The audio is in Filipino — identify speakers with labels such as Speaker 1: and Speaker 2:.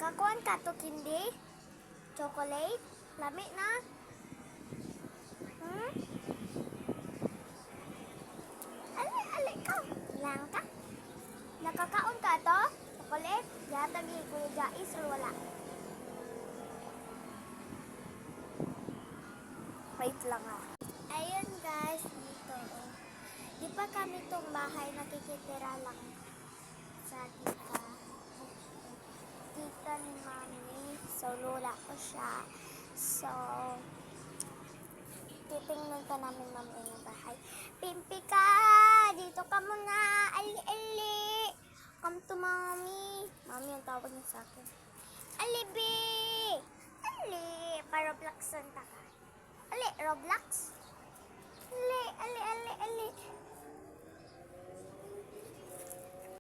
Speaker 1: Kakuan ka to kindi? Chocolate? Lami na? Hmm? Ali ka. Lang ka? Nakakaon ka to? Chocolate? Yatag Kuya Jais or wala? Wait lang ah. Ayun guys, dito. Di pa kami tong bahay nakikitira lang sa tita ni mami. So, lola ko siya. So, titingnan ka namin mami yung bahay. Pimpi ka! Dito ka muna! Ali! Come to mami. Mami ang tawag niya sa akin. Alibi! Ali! Pa-Robloxan ta ka. Ali, Roblox? Ali!